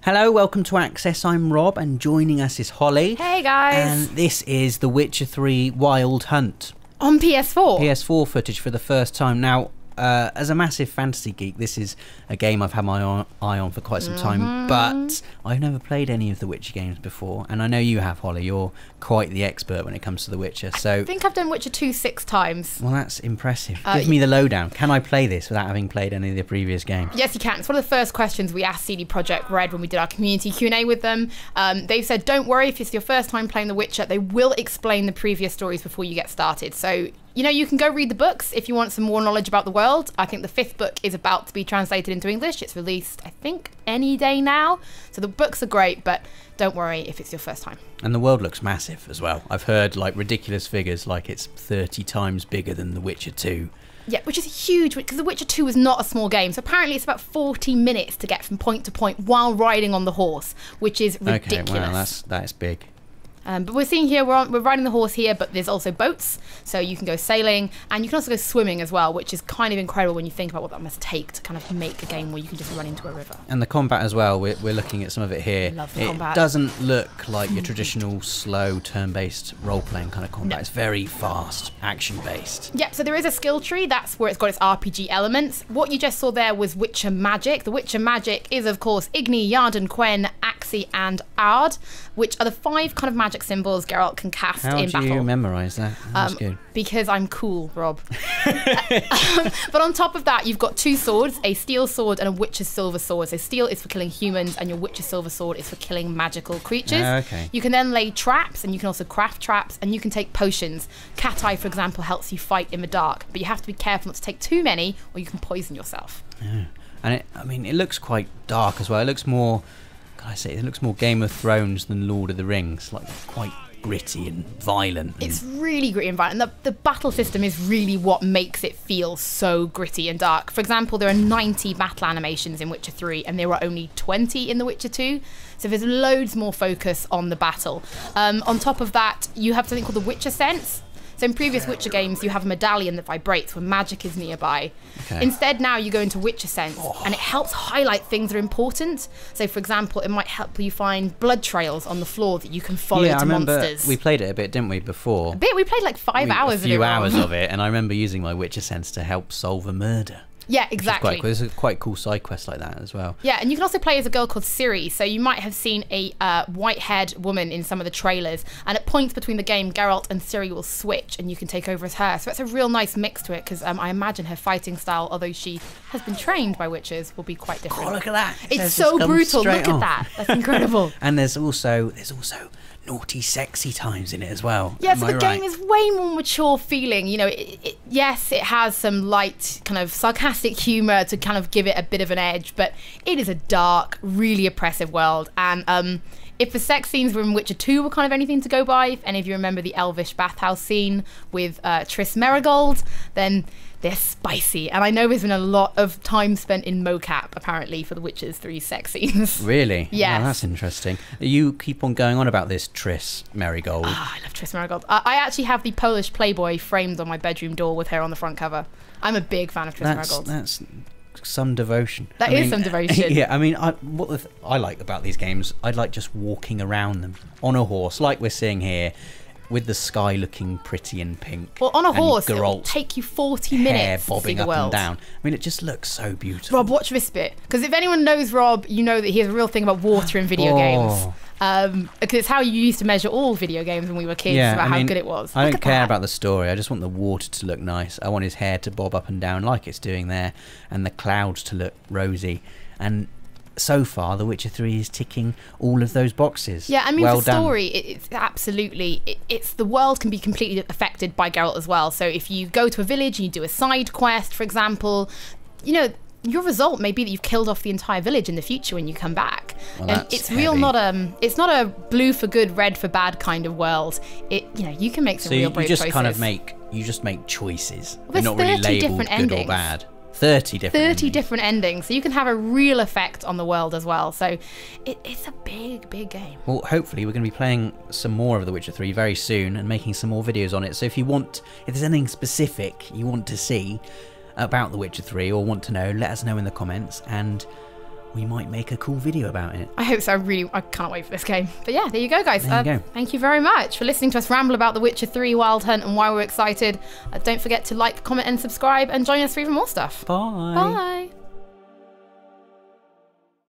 Hello, welcome to Access. I'm Rob, and joining us is Holly. Hey guys! And this is The Witcher 3 Wild Hunt. On PS4? PS4 footage for the first time. Now, as a massive fantasy geek, this is a game I've had my eye on for quite some time, but I've never played any of the Witcher games before, and I know you have, Holly. You're quite the expert when it comes to the Witcher. So I think I've done Witcher 2 6 times. Well, that's impressive. Give me the lowdown. Can I play this without having played any of the previous games? Yes, you can. It's one of the first questions we asked CD Projekt Red when we did our community Q&A with them. They said, don't worry if it's your first time playing The Witcher, they will explain the previous stories before you get started. So, you know, you can go read the books if you want some more knowledge about the world. I think the 5th book is about to be translated into English. It's released, I think, any day now. So the books are great, but don't worry if it's your first time. And the world looks massive as well. I've heard like ridiculous figures, like it's 30 times bigger than The Witcher 2. Yeah, which is huge, because The Witcher 2 is not a small game. So apparently it's about 40 minutes to get from point to point while riding on the horse, which is ridiculous. Okay, well, that's big. But we're seeing here, we're riding the horse here, but there's also boats, so you can go sailing, and you can also go swimming as well, which is kind of incredible when you think about what that must take to kind of make a game where you can just run into a river. And the combat as well, we're looking at some of it here. Love the combat. It doesn't look like your traditional slow turn-based role-playing kind of combat. No. It's very fast, action-based. Yep, so there is a skill tree. That's where it's got its RPG elements. What you just saw there was Witcher magic. The Witcher magic is, of course, Igni, Yarden, Quen, Axii, and Ard, which are the 5 kind of magic symbols Geralt can cast in battle. How do you memorise that? That's good. Because I'm cool, Rob. But on top of that, you've got 2 swords, a steel sword and a Witcher's silver sword. So steel is for killing humans, and your Witcher's silver sword is for killing magical creatures. Okay. You can then lay traps, and you can also craft traps, and you can take potions. Cat Eye, for example, helps you fight in the dark, but you have to be careful not to take too many, or you can poison yourself. Yeah. And it looks quite dark as well. It looks more... it looks more Game of Thrones than Lord of the Rings, like quite gritty and violent. It's really gritty and violent. The battle system is really what makes it feel so gritty and dark. For example, there are 90 battle animations in Witcher 3, and there were only 20 in The Witcher 2. So there's loads more focus on the battle. On top of that, you have something called the Witcher Sense. So in previous Witcher games, you have a medallion that vibrates when magic is nearby. Okay. Instead, now you go into Witcher Sense, and it helps highlight things that are important. So, for example, it might help you find blood trails on the floor that you can follow to monsters. We played it a bit, didn't we, before? A bit. We played like 5 hours of it. A few hours of it, and I remember using my Witcher Sense to help solve a murder. Yeah, exactly. Quite cool. There's a quite cool side quest like that as well. Yeah, and you can also play as a girl called Ciri. So you might have seen a white-haired woman in some of the trailers, and at points between the game, Geralt and Ciri will switch, and you can take over as her. So that's a real nice mix to it, because I imagine her fighting style, although she has been trained by witches, will be quite different. Oh, look at that! It's so brutal. Look at that. That's incredible. And there's also naughty, sexy times in it as well. Yeah, so the game is way more mature feeling. You know, yes, it has some light, kind of sarcastic humour to kind of give it a bit of an edge, but it is a dark, really oppressive world. And if the sex scenes from Witcher 2 were kind of anything to go by, if any of you remember the elvish bathhouse scene with Triss Merigold, then they're spicy. And I know there's been a lot of time spent in mocap, apparently, for the Witcher 3 sex scenes. Really? Yes. Oh, that's interesting. You keep on going on about this Triss Merigold. I love Triss Merigold. I actually have the Polish Playboy framed on my bedroom door with her on the front cover. I'm a big fan of Triss Merigold. That's some devotion. That is some devotion. Yeah, I mean, what I like about these games, I like just walking around them on a horse, like we're seeing here, with the sky looking pretty and pink. Well, on a horse, it will take you 40 minutes to see the world. Bobbing up and down. I mean, it just looks so beautiful. Rob, watch this bit. Because if anyone knows Rob, you know that he has a real thing about water in video games. Because it's how you used to measure all video games when we were kids, about how good it was. I don't care about the story. I just want the water to look nice. I want his hair to bob up and down like it's doing there, and the clouds to look rosy. And so far, The Witcher 3 is ticking all of those boxes. Yeah, I mean, the story, it's absolutely... It's the world can be completely affected by Geralt as well. So if you go to a village and you do a side quest, for example, you know, your result may be that you've killed off the entire village in the future when you come back. Well, and it's real, it's not a blue for good, red for bad kind of world. You can make some real brave choices. You just make choices. Well, They're not really labelled different good endings. or bad. 30 different endings. So you can have a real effect on the world as well. So it's a big, big game. Well, hopefully we're going to be playing some more of The Witcher 3 very soon and making some more videos on it. So if there's anything specific you want to see about The Witcher 3 or want to know, let us know in the comments, and we might make a cool video about it. I hope so. I can't wait for this game. But yeah, there you go, guys. There you go. Thank you very much for listening to us ramble about The Witcher 3 Wild Hunt and why we're excited. Don't forget to like, comment and subscribe and join us for even more stuff. Bye. Bye.